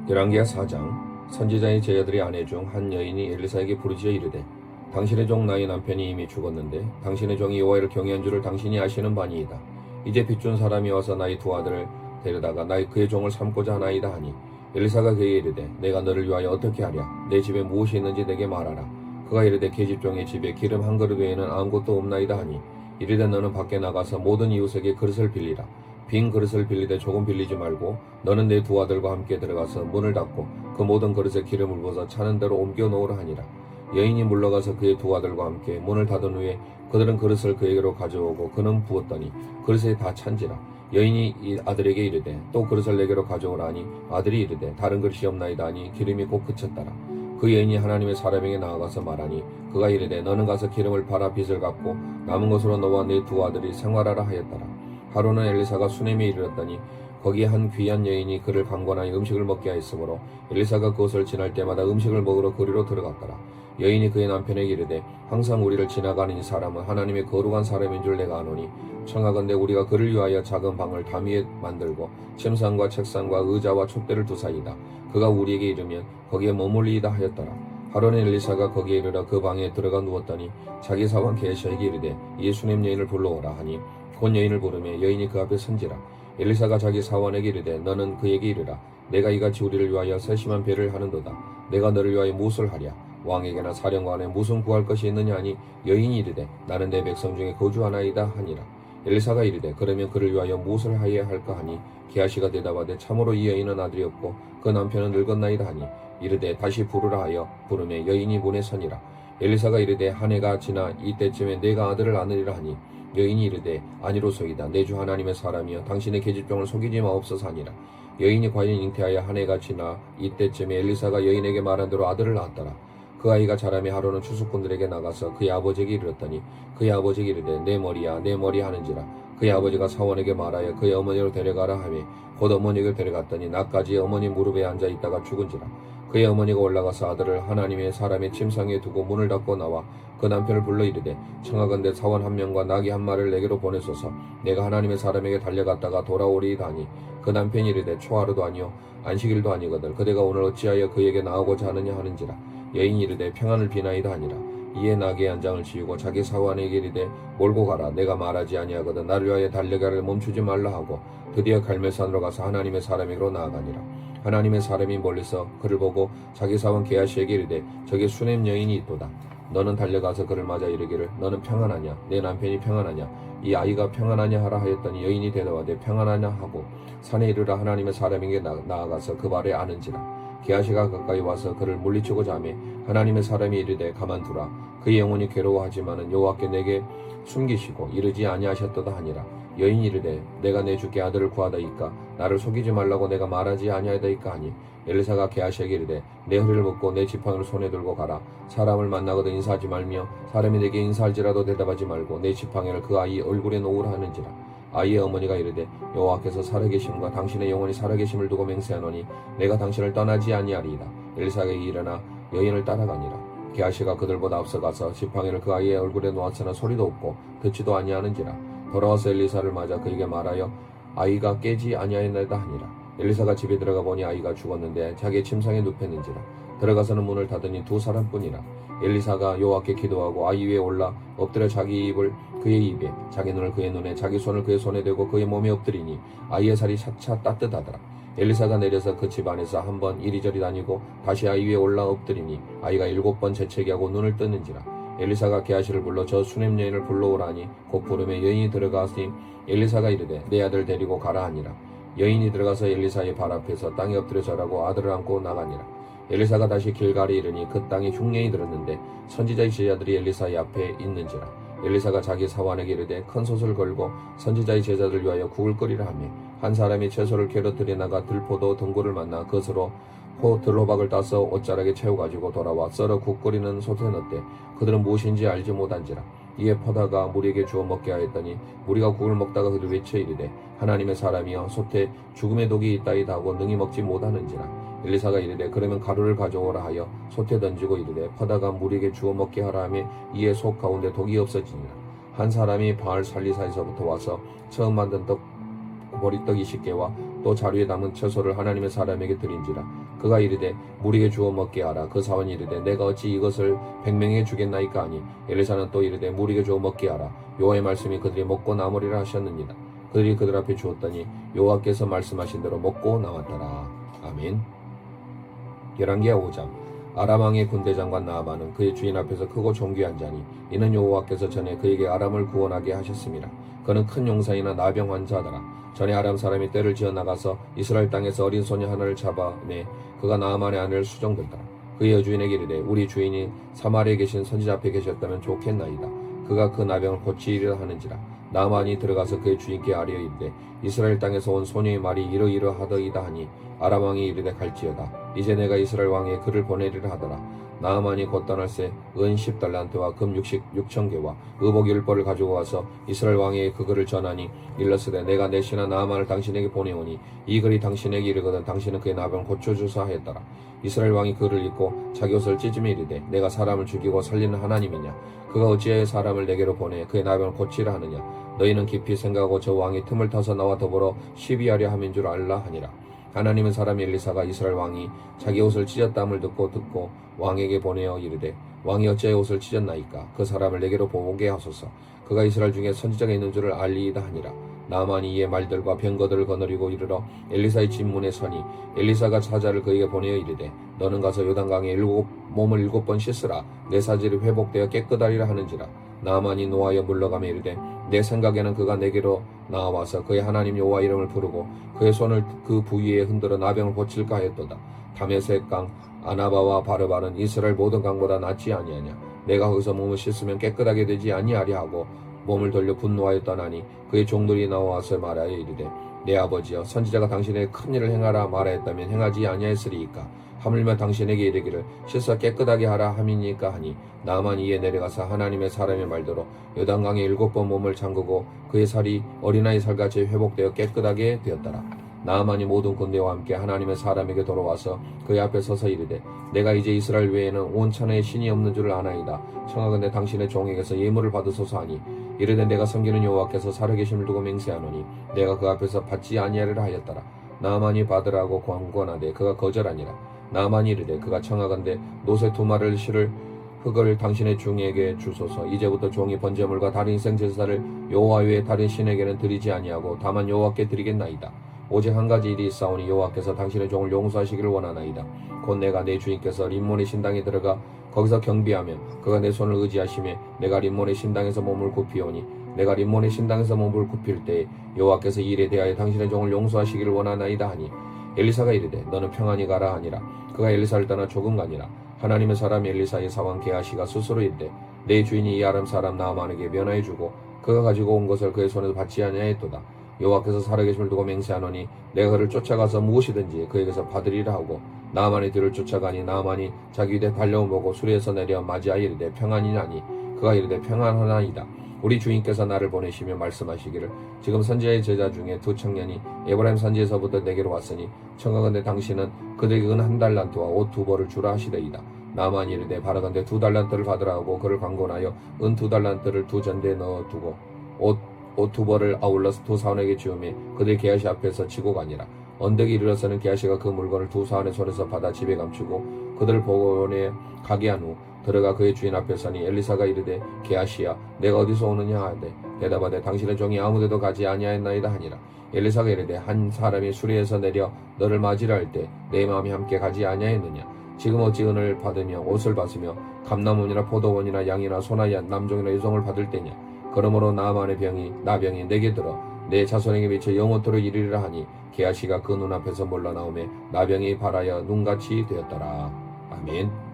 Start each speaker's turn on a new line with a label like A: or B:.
A: 열왕기하 4장. 선지자의 제자들의 아내 중 한 여인이 엘리사에게 부르짖어 이르되 당신의 종 나의 남편이 이미 죽었는데 당신의 종이 여호와를 경외한 줄을 당신이 아시는 바니이다. 이제 빚준 사람이 와서 나의 두 아들을 데려다가 나의 그의 종을 삼고자 하나이다 하니 엘리사가 그에게 이르되 내가 너를 위하여 어떻게 하랴. 내 집에 무엇이 있는지 내게 말하라. 그가 이르되 계집종의 집에 기름 한 그릇 외에는 아무것도 없나이다 하니 이르되 너는 밖에 나가서 모든 이웃에게 그릇을 빌리라. 빈 그릇을 빌리되 조금 빌리지 말고 너는 내 두 아들과 함께 들어가서 문을 닫고 그 모든 그릇에 기름을 부어서 차는 대로 옮겨 놓으라 하니라. 여인이 물러가서 그의 두 아들과 함께 문을 닫은 후에 그들은 그릇을 그에게로 가져오고 그는 부었더니 그릇에 다 찬지라. 여인이 이 아들에게 이르되 또 그릇을 내게로 가져오라 하니 아들이 이르되 다른 그릇이 없나이다 하니 기름이 곧 그쳤더라. 그 여인이 하나님의 사람에게 나아가서 말하니 그가 이르되 너는 가서 기름을 팔아 빚을 갚고 남은 것으로 너와 네 두 아들이 생활하라 하였더라. 하루는 엘리사가 수넴에 이르렀더니 거기에 한 귀한 여인이 그를 강권하여 음식을 먹게 하였으므로 엘리사가 그곳을 지날 때마다 음식을 먹으러 그리로 들어갔더라. 여인이 그의 남편에게 이르되 항상 우리를 지나가는 이 사람은 하나님의 거룩한 사람인 줄 내가 아노니 청하건대 우리가 그를 위하여 작은 방을 담 위에 만들고 침상과 책상과 의자와 촛대를 두사이다. 그가 우리에게 이르면 거기에 머물리이다 하였더라. 하루는 엘리사가 거기에 이르러 그 방에 들어가 누웠더니 자기 사원 게하시에게 이르되 이 수넴 여인을 불러오라 하니 곧 여인을 부르매 여인이 그 앞에 선지라. 엘리사가 자기 사원에게 이르되 너는 그에게 이르라. 내가 이같이 우리를 위하여 세심한 배를 하는도다. 내가 너를 위하여 무엇을 하랴. 왕에게나 사령관에 무슨 구할 것이 있느냐 하니 여인이 이르되 나는 내 백성 중에 거주하나이다 하니라. 엘리사가 이르되 그러면 그를 위하여 무엇을 하여야 할까 하니 게하시가 대답하되 참으로 이 여인은 아들이 없고 그 남편은 늙었나이다 하니 이르되 다시 부르라 하여 부르매 여인이 문에 서니라. 엘리사가 이르되 한 해가 지나 이때쯤에 내가 아들을 낳으리라 하니 여인이 이르되 아니로소이다. 내 주 하나님의 사람이여 당신의 계집종을 속이지 마옵소서 하니라. 여인이 과연 잉태하여 한 해가 지나 이때쯤에 엘리사가 여인에게 말한 대로 아들을 낳았더라. 그 아이가 자라매 하루는 추수꾼들에게 나가서 그의 아버지에게 이르렀더니 그의 아버지에게 이르되 내 머리야 내 머리 하는지라. 그의 아버지가 사원에게 말하여 그의 어머니로 데려가라 하매 곧 어머니를 데려갔더니 낮까지 어머니 무릎에 앉아 있다가 죽은지라. 그의 어머니가 올라가서 아들을 하나님의 사람의 침상에 두고 문을 닫고 나와 그 남편을 불러 이르되 청하건대 사원 한 명과 나귀 한 마리를 내게로 보내소서. 내가 하나님의 사람에게 달려갔다가 돌아오리이다 하니 그 남편이 이르되 초하루도 아니요 안식일도 아니거든 그대가 오늘 어찌하여 그에게 나오고자 하느냐 하는지라. 여인이 이르되 평안을 비나이다 하니라. 이에 나귀의 안장을 지우고 자기 사원에게 이르되 몰고 가라. 내가 말하지 아니하거든 나를 위하여 달려가를 멈추지 말라 하고 드디어 갈멜산으로 가서 하나님의 사람에게로 나아가니라. 하나님의 사람이 멀리서 그를 보고 자기 사원 게하시에게 이르되 저기 수넴 여인이 있도다. 너는 달려가서 그를 맞아 이르기를 너는 평안하냐 내 남편이 평안하냐 이 아이가 평안하냐 하라 하였더니 여인이 대답하되 평안하냐 하고 산에 이르러 하나님의 사람에게 나아가서 그 발에 아는지라. 게하시가 가까이 와서 그를 물리치고자 하매 하나님의 사람이 이르되 가만두라. 그의 영혼이 괴로워하지만은 여호와께 내게 숨기시고 이르지 아니하셨도다 하니라. 여인이 이르되 내가 내 주께 아들을 구하다이까 나를 속이지 말라고 내가 말하지 아니하다이까 하니 엘리사가 게하시에게 이르되 내 허리를 묶고 내 지팡이를 손에 들고 가라. 사람을 만나거든 인사하지 말며 사람이 내게 인사할지라도 대답하지 말고 내 지팡이를 그 아이 얼굴에 놓으라 하는지라. 아이의 어머니가 이르되 여호와께서 살아계심과 당신의 영혼이 살아계심을 두고 맹세하노니 내가 당신을 떠나지 아니하리이다. 엘리사에게 일어나 여인을 따라가니라. 게하시가 그들보다 앞서가서 지팡이를 그 아이의 얼굴에 놓았으나 소리도 없고 듣지도 아니하는지라. 돌아와서 엘리사를 맞아 그에게 말하여 아이가 깨지 아니하였나이다 하니라. 엘리사가 집에 들어가 보니 아이가 죽었는데 자기의 침상에 눕혔는지라. 들어가서는 문을 닫으니 두 사람뿐이라. 엘리사가 여호와께 기도하고 아이 위에 올라 엎드려 자기 입을 그의 입에 자기 눈을 그의 눈에 자기 손을 그의 손에 대고 그의 몸에 엎드리니 아이의 살이 차차 따뜻하더라. 엘리사가 내려서 그 집 안에서 한 번 이리저리 다니고 다시 아이 위에 올라 엎드리니 아이가 7번 재채기하고 눈을 뜨는지라. 엘리사가 게하시를 불러 저 수넴 여인을 불러오라니 곧 부르매 여인이 들어가니 엘리사가 이르되 내 아들 데리고 가라 하니라. 여인이 들어가서 엘리사의 발 앞에서 땅에 엎드려 절하고 아들을 안고 나가니라. 엘리사가 다시 길갈에 이르니 그 땅에 흉년이 들었는데 선지자의 제자들이 엘리사의 앞에 있는지라. 엘리사가 자기 사원에게 이르되 큰 솥을 걸고 선지자의 제자들을 위하여 국을 끓이라 하며 한 사람이 채소를 캐러 들여나가 들포도 등굴을 만나 그것으로 들호박을 따서 옷자락에 채워가지고 돌아와 썰어 국 끓이는 솥에 넣되 그들은 무엇인지 알지 못한지라. 이에 퍼다가 무리에게 주어 먹게 하였더니 무리가 국을 먹다가 그들 외쳐 이르되 하나님의 사람이여 솥에 죽음의 독이 있다이다 하고 능히 먹지 못하는지라. 엘리사가 이르되 그러면 가루를 가져오라 하여 솥에 던지고 이르되 퍼다가 무리에게 주어 먹게 하라 하며 이에 솥 가운데 독이 없어지니라. 한 사람이 바알 살리사에서부터 와서 처음 만든 보리떡 20개와 또 자루에 담은 채소를 하나님의 사람에게 드린지라. 그가 이르되 무리에게 주어 먹게 하라. 그 사원이 이르되 내가 어찌 이것을 100명에게 주겠나이까 하니 엘리사는 또 이르되 무리에게 주어 먹게 하라. 여호와의 말씀이 그들이 먹고 남으리라 하셨느니라. 그들이 그들 앞에 주었더니 여호와께서 말씀하신 대로 먹고 남았더라. 아멘. 열왕기하 5장. 아람 왕의 군대장관 나아만은 그의 주인 앞에서 크고 존귀한 자니 이는 여호와께서 전에 그에게 아람을 구원하게 하셨습니다. 그는 큰 용사이나 나병 환자더라. 전에 아람 사람이 떼를 지어 나가서 이스라엘 땅에서 어린 소녀 하나를 잡아내 그가 나아만의 아내를 수정들더라. 그의 여주인에게 이르되 우리 주인이 사마리아에 계신 선지자 앞에 계셨다면 좋겠나이다. 그가 그 나병을 고치리라 하는지라. 나아만이 들어가서 그의 주인께 아뢰어 이르되 이스라엘 땅에서 온 소녀의 말이 이러이러하더이다 하니 아람 왕이 이르되 갈지어다. 이제 내가 이스라엘 왕에 그를 보내리라 하더라. 나아만이 곧 떠날새 은 10달란트와 금 6,000개와 의복 10벌을 가지고 와서 이스라엘 왕에게 그글을 전하니 일러스되 내가 내 신하 나아만을 당신에게 보내오니 이 글이 당신에게 이르거든 당신은 그의 나병을 고쳐주사 하였더라. 이스라엘 왕이 그를 읽고 자기 옷을 찢으며 이르되 내가 사람을 죽이고 살리는 하나님이냐. 그가 어찌하여 사람을 내게로 보내 그의 나병을 고치라 하느냐. 너희는 깊이 생각하고 저 왕이 틈을 타서 나와 더불어 시비하려 함인 줄 알라 하니라. 하나님은 사람 엘리사가 이스라엘 왕이 자기 옷을 찢었다함을 듣고 왕에게 보내어 이르되 왕이 어찌하여 옷을 찢었나이까. 그 사람을 내게로 보게 하소서. 그가 이스라엘 중에 선지자가 있는 줄을 알리이다 하니라. 나아만이 이에 말들과 병거들을 거느리고 이르러 엘리사의 집 문에 서니 엘리사가 사자를 그에게 보내어 이르되 너는 가서 요단강에 몸을 7번 씻으라. 내 사질이 회복되어 깨끗하리라 하는지라. 나아만이 노하여 물러가며 이르되 내 생각에는 그가 내게로 나와서 그의 하나님 여호와 이름을 부르고 그의 손을 그 부위에 흔들어 나병을 고칠까 하였도다. 다메섹 강 아나바와 바르바는 이스라엘 모든 강보다 낫지 아니하냐. 내가 거기서 몸을 씻으면 깨끗하게 되지 아니하리 하고 몸을 돌려 분노하였더나니 그의 종들이 나와서 말하여 이르되 내 아버지여 선지자가 당신에게 큰 일을 행하라 말하였다면 행하지 아니하였으리이까. 하물며 당신에게 이르기를 씻어 깨끗하게 하라 함이니까 하니 나아만이 이에 내려가서 하나님의 사람의 말대로 요단강에 7번 몸을 잠그고 그의 살이 어린아이 살같이 회복되어 깨끗하게 되었더라. 나아만이 모든 군대와 함께 하나님의 사람에게 돌아와서 그의 앞에 서서 이르되 내가 이제 이스라엘 외에는 온 천하에 신이 없는 줄을 아나이다. 청하건대 당신의 종에게서 예물을 받으소서 하니 이르되 내가 섬기는 여호와께서 살아계심을 두고 맹세하노니 내가 그 앞에서 받지 아니하리라 하였더라. 나아만이 받으라고 권고하되 그가 거절하니라. 나아만이 이르되 그가 청하건대 노새 2마리를 실을 흙을 당신의 종에게 주소서. 이제부터 종이 번제물과 다른 희생제사를 여호와 외에 다른 신에게는 드리지 아니하고 다만 여호와께 드리겠나이다. 오직 한 가지 일이 있사오니 여호와께서 당신의 종을 용서하시기를 원하나이다. 곧 내가 내 주인께서 림몬의 신당에 들어가 거기서 경비하며 그가 내 손을 의지하시며 내가 림몬의 신당에서 몸을 굽히오니 내가 림몬의 신당에서 몸을 굽힐 때에 여호와께서 이 일에 대하여 당신의 종을 용서하시기를 원하나이다 하니 엘리사가 이르되 너는 평안히 가라 하니라. 그가 엘리사를 떠나 조금 가니라. 하나님의 사람 엘리사의 사원 게하시가 스스로 이르되 내 주인이 이 아람 사람 나아만에게 면하여 주고 그가 가지고 온 것을 그의 손에서 받지 아니하였도다. 여호와께서 살아계심을 두고 맹세하노니 내가 그를 쫓아가서 무엇이든지 그에게서 받으리라 하고 나아만의 뒤를 쫓아가니 나아만이 자기 위에 달려온 보고 수리에서 내려 맞이하여 이르되 평안이냐니. 그가 이르되 평안하나이다. 우리 주인께서 나를 보내시며 말씀하시기를 지금 선지자의 제자 중에 2 청년이 에브라임 산지에서부터 내게로 왔으니 청하건대 당신은 그들에게 은 1달란트와 옷 2벌을 주라 하시되이다. 나아만이 이르되 바라건대 2달란트를 받으라 하고 그를 강권하여 은 2달란트를 2전대에 넣어두고 옷 2벌을 아울러서 2 사원에게 주우매 그들 게하시 앞에서 치고 가니라. 언덕에 이르러서는 게하시가 그 물건을 2 사원의 손에서 받아 집에 감추고 그들을 보내 가게 한 후 들어가 그의 주인 앞에 서니 엘리사가 이르되 게하시야 내가 어디서 오느냐 하되 대답하되 당신의 종이 아무데도 가지 아니하였나이다 하니라. 엘리사가 이르되 한 사람이 수리에서 내려 너를 맞이라 할 때 내 마음이 함께 가지 아니하였느냐. 지금 어찌 은을 받으며 옷을 받으며 감람원이나 포도원이나 양이나 소나 남종이나 여종을 받을 때냐. 그러므로 나아만의 나병이 내게 들어 내 자손에게 미쳐 영원토록 이르리라 하니 게하시가 그 눈앞에서 몰라 나오매 나병이 발하여 눈같이 되었더라. 아멘.